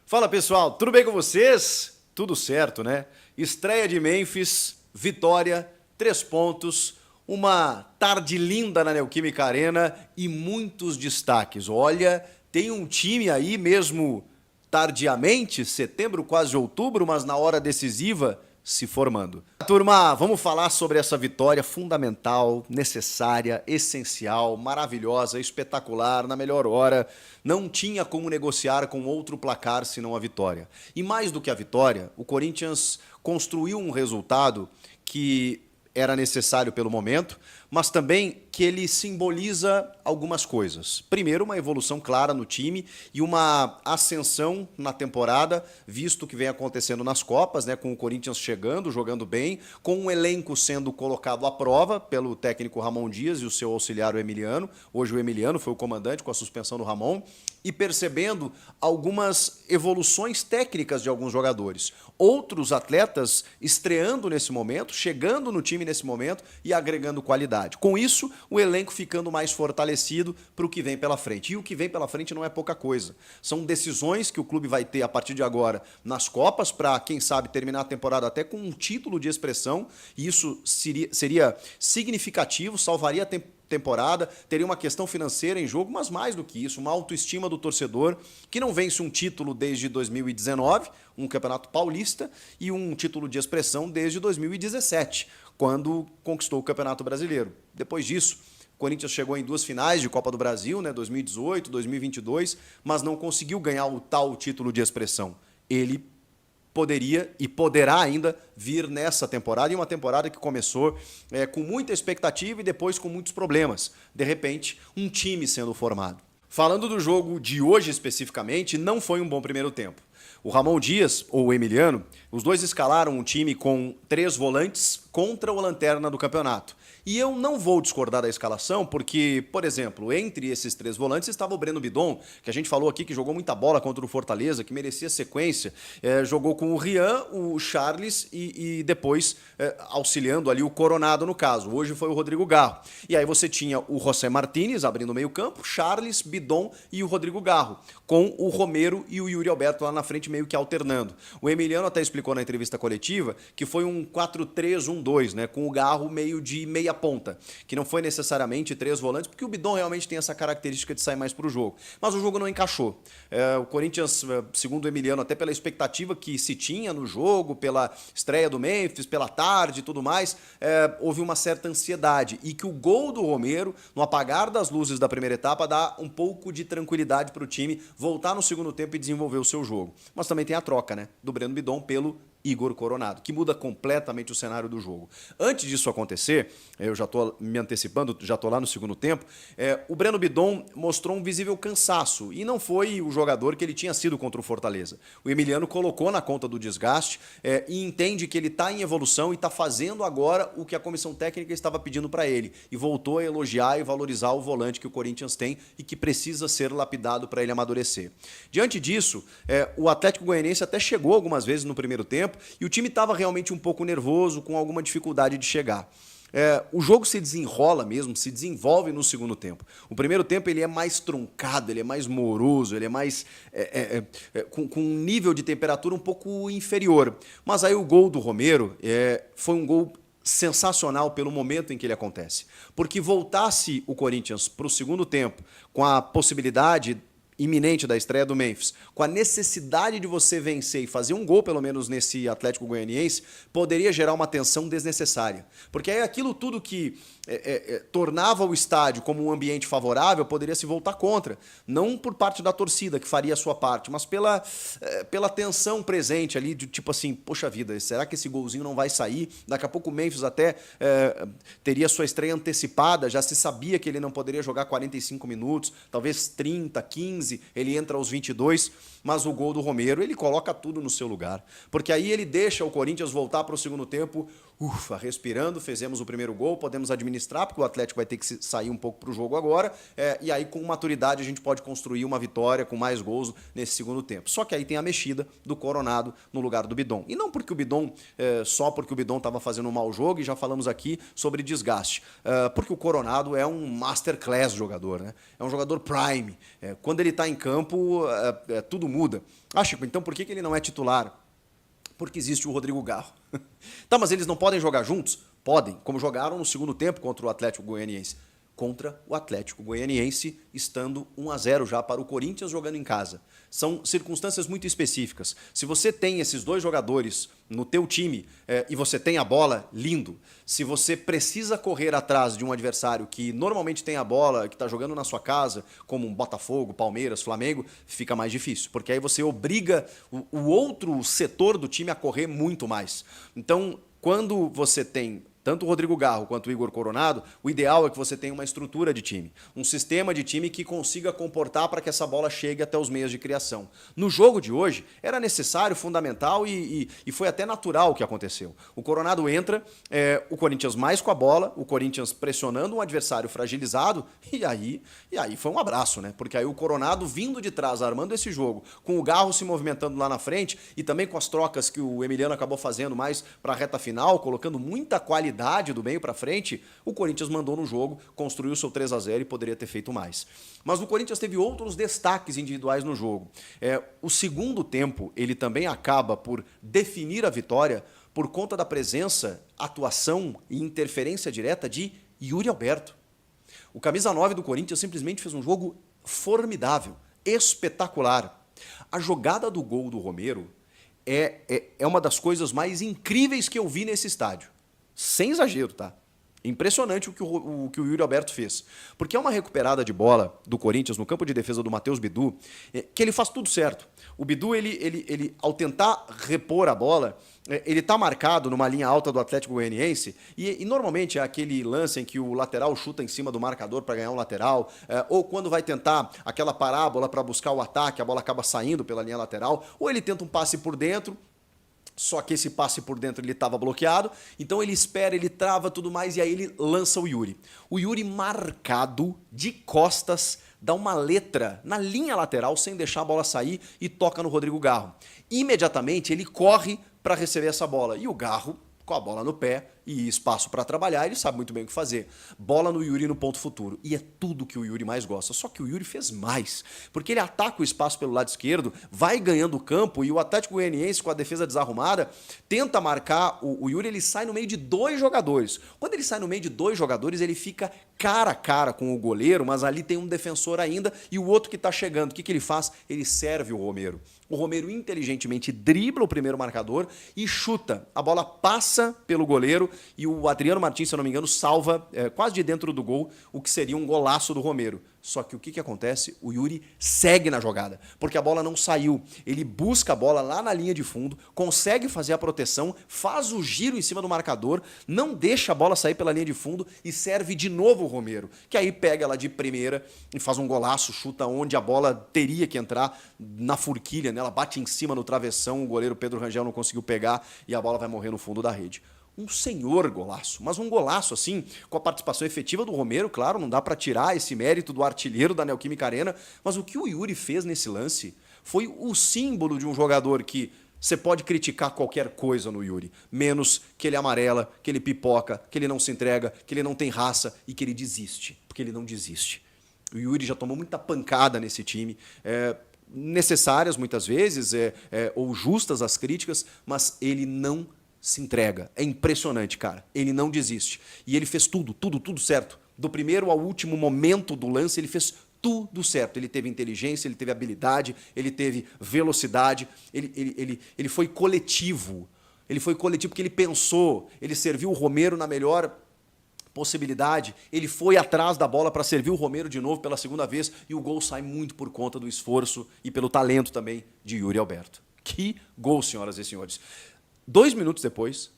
Fala pessoal, tudo bem com vocês? Tudo certo, né? Estreia de Memphis, vitória, 3 pontos, uma tarde linda na Neoquímica Arena e muitos destaques. Olha, tem um time aí mesmo tardiamente, setembro, quase outubro, mas na hora decisiva se formando. Turma, vamos falar sobre essa vitória fundamental, necessária, essencial, maravilhosa, espetacular, na melhor hora. Não tinha como negociar com outro placar senão a vitória. E mais do que a vitória, o Corinthians construiu um resultado que era necessário pelo momento, mas também que ele simboliza algumas coisas. Primeiro, uma evolução clara no time e uma ascensão na temporada, visto o que vem acontecendo nas Copas, né, com o Corinthians chegando, jogando bem, com um elenco sendo colocado à prova pelo técnico Ramon Dias e o seu auxiliar o Emiliano. Hoje o Emiliano foi o comandante com a suspensão do Ramon, e percebendo algumas evoluções técnicas de alguns jogadores. Outros atletas estreando nesse momento, chegando no time nesse momento e agregando qualidade. Com isso, o elenco ficando mais fortalecido para o que vem pela frente. E o que vem pela frente não é pouca coisa. São decisões que o clube vai ter a partir de agora nas Copas para, quem sabe, terminar a temporada até com um título de expressão. E isso seria significativo, salvaria a temporada, teria uma questão financeira em jogo, mas mais do que isso, uma autoestima do torcedor que não vence um título desde 2019, um campeonato paulista, e um título de expressão desde 2017, quando conquistou o Campeonato Brasileiro. Depois disso, o Corinthians chegou em 2 finais de Copa do Brasil, né, 2018, 2022, mas não conseguiu ganhar o tal título de expressão. Ele poderia e poderá ainda vir nessa temporada, e uma temporada que começou com muita expectativa e depois com muitos problemas. De repente, um time sendo formado. Falando do jogo de hoje especificamente, não foi um bom primeiro tempo. O Ramon Dias, ou o Emiliano, os dois escalaram um time com 3 volantes contra o lanterna do campeonato. E eu não vou discordar da escalação porque, por exemplo, entre esses 3 volantes estava o Breno Bidon, que a gente falou aqui que jogou muita bola contra o Fortaleza, que merecia sequência, jogou com o Rian, o Charles e depois auxiliando ali o Coronado no caso. Hoje foi o Rodrigo Garro. E aí você tinha o José Martínez abrindo o meio campo, Charles, Bidon e o Rodrigo Garro, com o Romero e o Yuri Alberto lá na frente meio que alternando. O Emiliano até explicou na entrevista coletiva que foi um 4-3-1-2, né, com o Garro meio de meia ponta, que não foi necessariamente 3 volantes, porque o Bidon realmente tem essa característica de sair mais para o jogo. Mas o jogo não encaixou. O Corinthians, segundo o Emiliano, até pela expectativa que se tinha no jogo, pela estreia do Memphis, pela tarde e tudo mais, houve uma certa ansiedade. E que o gol do Romero, no apagar das luzes da primeira etapa, dá um pouco de tranquilidade para o time voltar no segundo tempo e desenvolver o seu jogo. Mas também tem a troca, né, do Breno Bidon pelo Igor Coronado, que muda completamente o cenário do jogo. Antes disso acontecer, eu já estou me antecipando, já estou lá no segundo tempo, o Breno Bidon mostrou um visível cansaço e não foi o jogador que ele tinha sido contra o Fortaleza. O Emiliano colocou na conta do desgaste e entende que ele está em evolução e está fazendo agora o que a comissão técnica estava pedindo para ele e voltou a elogiar e valorizar o volante que o Corinthians tem e que precisa ser lapidado para ele amadurecer. Diante disso, o Atlético Goianiense até chegou algumas vezes no primeiro tempo e o time estava realmente um pouco nervoso, com alguma dificuldade de chegar. O jogo se desenrola mesmo, se desenvolve no segundo tempo. O primeiro tempo ele é mais truncado, ele é mais moroso, ele é mais com um nível de temperatura um pouco inferior. Mas aí o gol do Romero foi um gol sensacional pelo momento em que ele acontece. Porque voltasse o Corinthians para o segundo tempo com a possibilidade iminente da estreia do Memphis, com a necessidade de você vencer e fazer um gol, pelo menos nesse Atlético Goianiense, poderia gerar uma tensão desnecessária. Porque aí aquilo tudo que tornava o estádio como um ambiente favorável poderia se voltar contra. Não por parte da torcida, que faria a sua parte, mas pela tensão presente ali, de tipo assim, poxa vida, será que esse golzinho não vai sair? Daqui a pouco o Memphis até teria sua estreia antecipada, já se sabia que ele não poderia jogar 45 minutos, talvez 30, 15, ele entra aos 22, mas o gol do Romero, ele coloca tudo no seu lugar. Porque aí ele deixa o Corinthians voltar para o segundo tempo ufa, respirando, fizemos o primeiro gol, podemos administrar, porque o Atlético vai ter que sair um pouco para o jogo agora, e aí com maturidade a gente pode construir uma vitória com mais gols nesse segundo tempo. Só que aí tem a mexida do Coronado no lugar do Bidon. E não porque o Bidon, só porque o Bidon estava fazendo um mau jogo, e já falamos aqui sobre desgaste, porque o Coronado é um masterclass jogador, né? É um jogador prime. Quando ele está em campo, tudo muda. Chico, então por que ele não é titular? Porque existe o Rodrigo Garro. Tá, mas eles não podem jogar juntos? Podem, como jogaram no segundo tempo contra o Atlético Goianiense. Contra o Atlético Goianiense, estando 1-0 já para o Corinthians jogando em casa. São circunstâncias muito específicas. Se você tem esses dois jogadores no teu time e você tem a bola, lindo. Se você precisa correr atrás de um adversário que normalmente tem a bola, que está jogando na sua casa, como um Botafogo, Palmeiras, Flamengo, fica mais difícil. Porque aí você obriga o outro setor do time a correr muito mais. Então, quando você tem tanto o Rodrigo Garro quanto o Igor Coronado, o ideal é que você tenha uma estrutura de time, um sistema de time que consiga comportar para que essa bola chegue até os meios de criação. No jogo de hoje, era necessário, fundamental e foi até natural o que aconteceu. O Coronado entra, o Corinthians mais com a bola, o Corinthians pressionando um adversário fragilizado, e aí foi um abraço, né? Porque aí o Coronado vindo de trás, armando esse jogo, com o Garro se movimentando lá na frente e também com as trocas que o Emiliano acabou fazendo mais para a reta final, colocando muita qualidade do meio para frente, o Corinthians mandou no jogo, construiu seu 3-0 e poderia ter feito mais. Mas o Corinthians teve outros destaques individuais no jogo. O segundo tempo, ele também acaba por definir a vitória por conta da presença, atuação e interferência direta de Yuri Alberto. O camisa 9 do Corinthians simplesmente fez um jogo formidável, espetacular. A jogada do gol do Romero é uma das coisas mais incríveis que eu vi nesse estádio. Sem exagero, tá? Impressionante o que o Yuri Alberto fez. Porque é uma recuperada de bola do Corinthians no campo de defesa do Matheus Bidu, que ele faz tudo certo. O Bidu, ele ao tentar repor a bola, ele tá marcado numa linha alta do Atlético Goianiense e normalmente é aquele lance em que o lateral chuta em cima do marcador para ganhar um lateral, ou quando vai tentar aquela parábola para buscar o ataque, a bola acaba saindo pela linha lateral, ou ele tenta um passe por dentro. Só que esse passe por dentro ele estava bloqueado, então ele espera, ele trava tudo mais e aí ele lança o Yuri. O Yuri marcado de costas, dá uma letra na linha lateral sem deixar a bola sair e toca no Rodrigo Garro. Imediatamente ele corre para receber essa bola e o Garro, com a bola no pé e espaço para trabalhar, ele sabe muito bem o que fazer. Bola no Yuri no ponto futuro. E é tudo que o Yuri mais gosta. Só que o Yuri fez mais. Porque ele ataca o espaço pelo lado esquerdo, vai ganhando o campo e o Atlético Goianiense, com a defesa desarrumada, tenta marcar o Yuri, ele sai no meio de dois jogadores. Quando ele sai no meio de dois jogadores, ele fica cara a cara com o goleiro, mas ali tem um defensor ainda e o outro que está chegando. O que ele faz? Ele serve o Romero. O Romero inteligentemente dribla o primeiro marcador e chuta. A bola passa pelo goleiro e o Adriano Martins, se eu não me engano, salva quase de dentro do gol o que seria um golaço do Romero. Só que o que acontece? O Yuri segue na jogada, porque a bola não saiu. Ele busca a bola lá na linha de fundo, consegue fazer a proteção, faz o giro em cima do marcador, não deixa a bola sair pela linha de fundo e serve de novo o Romero, que aí pega ela de primeira e faz um golaço, chuta onde a bola teria que entrar, na forquilha, né? Ela bate em cima no travessão, o goleiro Pedro Rangel não conseguiu pegar e a bola vai morrer no fundo da rede. Um senhor golaço, mas um golaço assim, com a participação efetiva do Romero, claro, não dá para tirar esse mérito do artilheiro da Neoquímica Arena, mas o que o Yuri fez nesse lance foi o símbolo de um jogador que você pode criticar qualquer coisa no Yuri, menos que ele amarela, que ele pipoca, que ele não se entrega, que ele não tem raça e que ele desiste, porque ele não desiste. O Yuri já tomou muita pancada nesse time, necessárias muitas vezes, ou justas as críticas, mas ele não se entrega. É impressionante, cara. Ele não desiste. E ele fez tudo certo. Do primeiro ao último momento do lance, ele fez tudo certo. Ele teve inteligência, ele teve habilidade, ele teve velocidade, ele foi coletivo. Ele foi coletivo porque ele pensou, ele serviu o Romero na melhor possibilidade, ele foi atrás da bola para servir o Romero de novo pela segunda vez e o gol sai muito por conta do esforço e pelo talento também de Yuri Alberto. Que gol, senhoras e senhores. 2 minutos depois,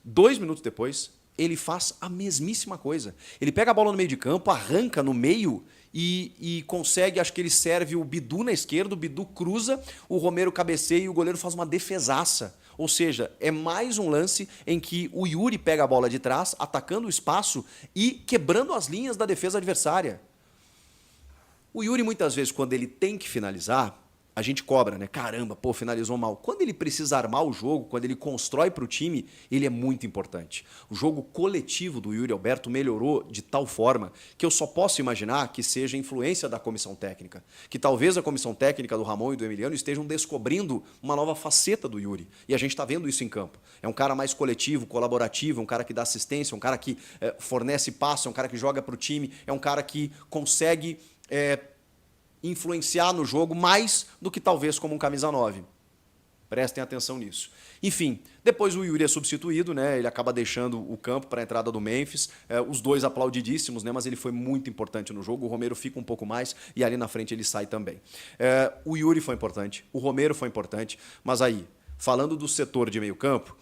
ele faz a mesmíssima coisa. Ele pega a bola no meio de campo, arranca no meio e consegue, acho que ele serve o Bidu na esquerda, o Bidu cruza, o Romero cabeceia e o goleiro faz uma defesaça. Ou seja, é mais um lance em que o Yuri pega a bola de trás, atacando o espaço e quebrando as linhas da defesa adversária. O Yuri, muitas vezes, quando ele tem que finalizar, a gente cobra, né? Caramba, pô, finalizou mal. Quando ele precisa armar o jogo, quando ele constrói para o time, ele é muito importante. O jogo coletivo do Yuri Alberto melhorou de tal forma que eu só posso imaginar que seja influência da comissão técnica. Que talvez a comissão técnica do Ramon e do Emiliano estejam descobrindo uma nova faceta do Yuri. E a gente está vendo isso em campo. É um cara mais coletivo, colaborativo, um cara que dá assistência, um cara que fornece passe, é um cara que joga para o time, é um cara que consegue influenciar no jogo mais do que talvez como um camisa 9. Prestem atenção nisso. Enfim, depois o Yuri é substituído, né? Ele acaba deixando o campo para a entrada do Memphis. Os dois aplaudidíssimos, né? Mas ele foi muito importante no jogo. O Romero fica um pouco mais e ali na frente ele sai também. O Yuri foi importante, o Romero foi importante, mas aí, falando do setor de meio campo,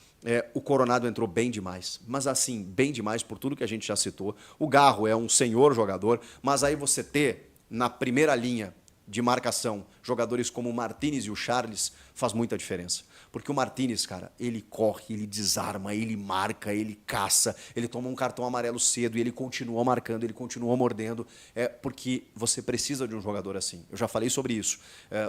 o Coronado entrou bem demais, mas assim, bem demais por tudo que a gente já citou. O Garro é um senhor jogador, mas aí você ter na primeira linha de marcação jogadores como o Martínez e o Charles faz muita diferença. Porque o Martínez, cara, ele corre, ele desarma, ele marca, ele caça, ele toma um cartão amarelo cedo e ele continua marcando, ele continua mordendo, porque você precisa de um jogador assim. Eu já falei sobre isso.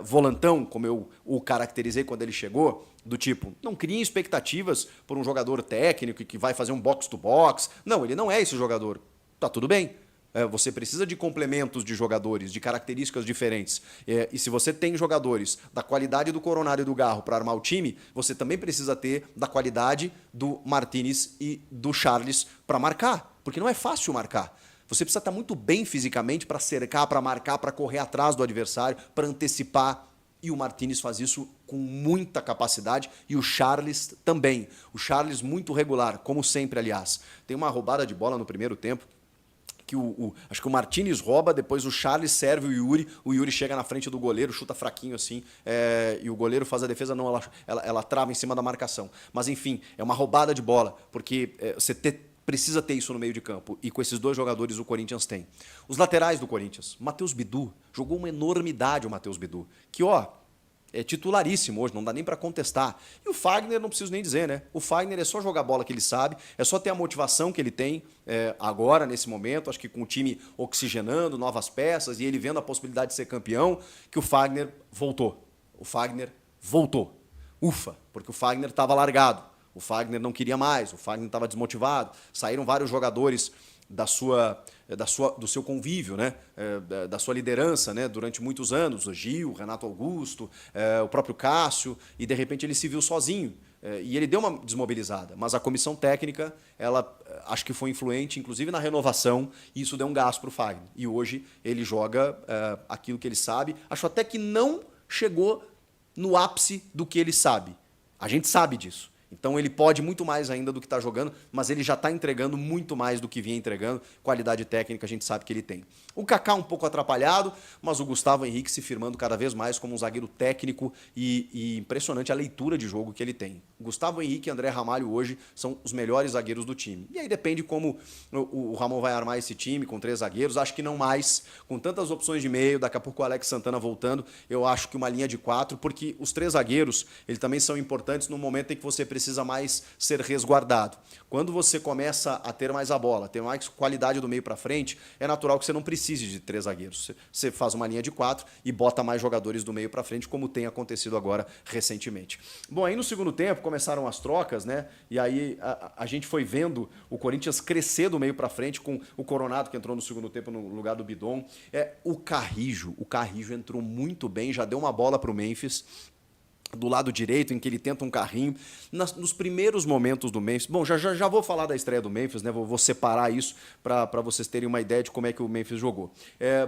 Volantão, como eu o caracterizei quando ele chegou, do tipo, não criem expectativas por um jogador técnico que vai fazer um box-to-box. Não, ele não é esse jogador. Tá tudo bem. Você precisa de complementos de jogadores, de características diferentes. E se você tem jogadores da qualidade do Coronado e do Garro para armar o time, você também precisa ter da qualidade do Martínez e do Charles para marcar. Porque não é fácil marcar. Você precisa estar muito bem fisicamente para cercar, para marcar, para correr atrás do adversário, para antecipar. E o Martínez faz isso com muita capacidade e o Charles também. O Charles muito regular, como sempre, aliás. Tem uma roubada de bola no primeiro tempo, que acho que o Martínez rouba, depois o Charles serve o Yuri chega na frente do goleiro, chuta fraquinho assim, e o goleiro faz a defesa, não, ela trava em cima da marcação. Mas enfim, é uma roubada de bola, porque você precisa ter isso no meio de campo, e com esses dois jogadores o Corinthians tem. Os laterais do Corinthians, Matheus Bidu, jogou uma enormidade o Matheus Bidu, que é titularíssimo hoje, não dá nem para contestar. E o Fagner, não preciso nem dizer, né? O Fagner é só jogar a bola que ele sabe, é só ter a motivação que ele tem agora, nesse momento, acho que com o time oxigenando, novas peças, e ele vendo a possibilidade de ser campeão, que o Fagner voltou. O Fagner voltou. Ufa, porque o Fagner estava largado. O Fagner não queria mais, o Fagner estava desmotivado. Saíram vários jogadores do seu convívio, né? Da sua liderança, né? Durante muitos anos, o Gil, o Renato Augusto, o próprio Cássio, e de repente ele se viu sozinho. E ele deu uma desmobilizada, mas a comissão técnica, ela acho que foi influente, inclusive na renovação, e isso deu um gás para o Fagner. E hoje ele joga aquilo que ele sabe. Acho até que não chegou no ápice do que ele sabe. A gente sabe disso. Então ele pode muito mais ainda do que está jogando, mas ele já está entregando muito mais do que vinha entregando. Qualidade técnica a gente sabe que ele tem. O Kaká um pouco atrapalhado, mas o Gustavo Henrique se firmando cada vez mais como um zagueiro técnico e impressionante a leitura de jogo que ele tem. Gustavo Henrique e André Ramalho hoje são os melhores zagueiros do time. E aí depende como o Ramon vai armar esse time com 3 zagueiros. Acho que não mais, com tantas opções de meio, daqui a pouco o Alex Santana voltando, eu acho que uma linha de 4, porque os 3 zagueiros, eles também são importantes no momento em que você precisa mais ser resguardado. Quando você começa a ter mais a bola, ter mais qualidade do meio para frente, é natural que você não precise de 3 zagueiros. Você faz uma linha de 4 e bota mais jogadores do meio para frente, como tem acontecido agora recentemente. Bom, aí no segundo tempo começaram as trocas, né? E aí a gente foi vendo o Corinthians crescer do meio para frente com o Coronado, que entrou no segundo tempo no lugar do Bidon. O Carrijo entrou muito bem, já deu uma bola para o Memphis do lado direito, em que ele tenta um carrinho. Nos primeiros momentos do Memphis... Bom, já vou falar da estreia do Memphis, né? Vou separar isso para vocês terem uma ideia de como é que o Memphis jogou.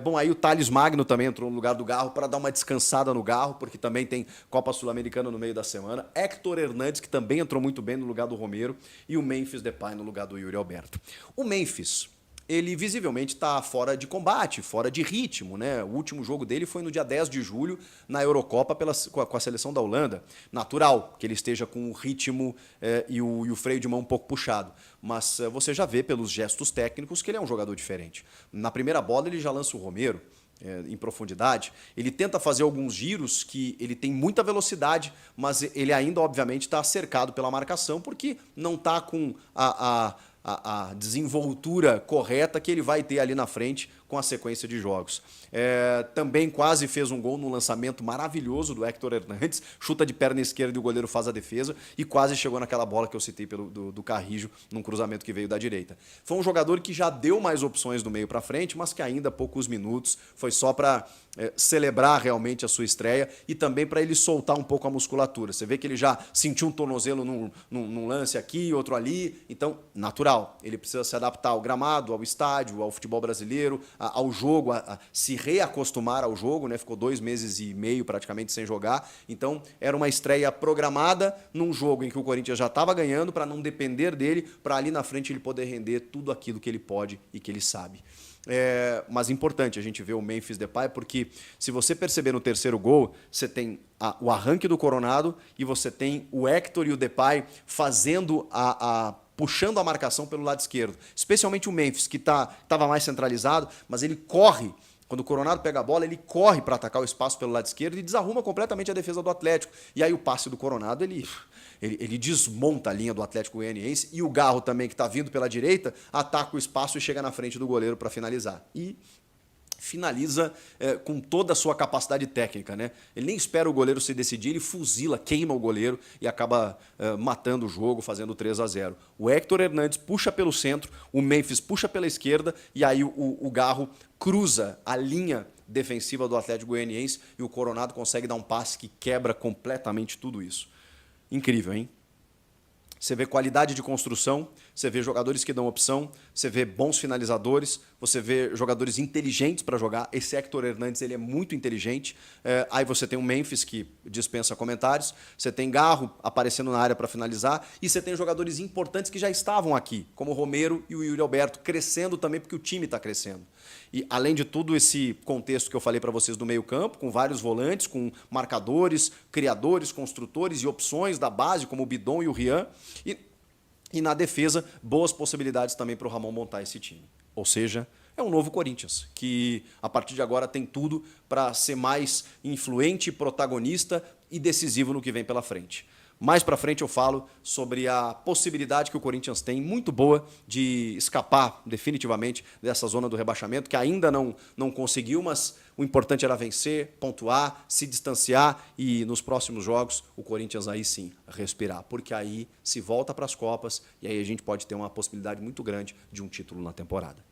Bom, aí o Thales Magno também entrou no lugar do Garro para dar uma descansada no Garro, porque também tem Copa Sul-Americana no meio da semana. Héctor Hernandes, que também entrou muito bem no lugar do Romero, e o Memphis Depay no lugar do Yuri Alberto. O Memphis, ele visivelmente está fora de combate, fora de ritmo, né? O último jogo dele foi no dia 10 de julho, na Eurocopa, com a seleção da Holanda. Natural que ele esteja com o ritmo e o freio de mão um pouco puxado. Mas você já vê pelos gestos técnicos que ele é um jogador diferente. Na primeira bola ele já lança o Romero, em profundidade, ele tenta fazer alguns giros que ele tem muita velocidade, mas ele ainda, obviamente, está cercado pela marcação, porque não está com a desenvoltura correta que ele vai ter ali na frente com a sequência de jogos. Também quase fez um gol no lançamento maravilhoso do Héctor Hernandes, chuta de perna esquerda e o goleiro faz a defesa, e quase chegou naquela bola que eu citei do Carrijo, num cruzamento que veio da direita. Foi um jogador que já deu mais opções do meio para frente, mas que ainda poucos minutos, foi só para celebrar realmente a sua estreia e também para ele soltar um pouco a musculatura. Você vê que ele já sentiu um tornozelo num lance aqui, outro ali, então, natural. Ele precisa se adaptar ao gramado, ao estádio, ao futebol brasileiro, ao jogo, a se reacostumar ao jogo, né? Ficou 2 meses e meio praticamente sem jogar, então era uma estreia programada num jogo em que o Corinthians já estava ganhando, para não depender dele, para ali na frente ele poder render tudo aquilo que ele pode e que ele sabe. Mas importante a gente ver o Memphis Depay, porque se você perceber no terceiro gol, você tem o arranque do Coronado e você tem o Héctor e o Depay fazendo puxando a marcação pelo lado esquerdo. Especialmente o Memphis, que estava mais centralizado, mas ele corre. Quando o Coronado pega a bola, ele corre para atacar o espaço pelo lado esquerdo e desarruma completamente a defesa do Atlético. E aí o passe do Coronado, ele desmonta a linha do Atlético Goianiense, e o Garro também, que está vindo pela direita, ataca o espaço e chega na frente do goleiro para finalizar. E finaliza com toda a sua capacidade técnica, né? Ele nem espera o goleiro se decidir, ele fuzila, queima o goleiro e acaba matando o jogo, fazendo 3-0. O Héctor Hernandes puxa pelo centro, o Memphis puxa pela esquerda, e aí o Garro cruza a linha defensiva do Atlético Goianiense e o Coronado consegue dar um passe que quebra completamente tudo isso. Incrível, hein? Você vê qualidade de construção, você vê jogadores que dão opção, você vê bons finalizadores, você vê jogadores inteligentes para jogar. Esse Héctor Hernandes, ele é muito inteligente. Aí você tem o Memphis, que dispensa comentários, você tem Garro aparecendo na área para finalizar, e você tem jogadores importantes que já estavam aqui, como o Romero e o Yuri Alberto, crescendo também porque o time está crescendo. E, além de tudo, esse contexto que eu falei para vocês do meio-campo, com vários volantes, com marcadores, criadores, construtores e opções da base, como o Bidon e o Rian. E na defesa, boas possibilidades também para o Ramon montar esse time. Ou seja, é um novo Corinthians, que a partir de agora tem tudo para ser mais influente, protagonista e decisivo no que vem pela frente. Mais para frente eu falo sobre a possibilidade que o Corinthians tem, muito boa, de escapar definitivamente dessa zona do rebaixamento, que ainda não conseguiu, mas o importante era vencer, pontuar, se distanciar e nos próximos jogos o Corinthians aí sim respirar, porque aí se volta para as Copas e aí a gente pode ter uma possibilidade muito grande de um título na temporada.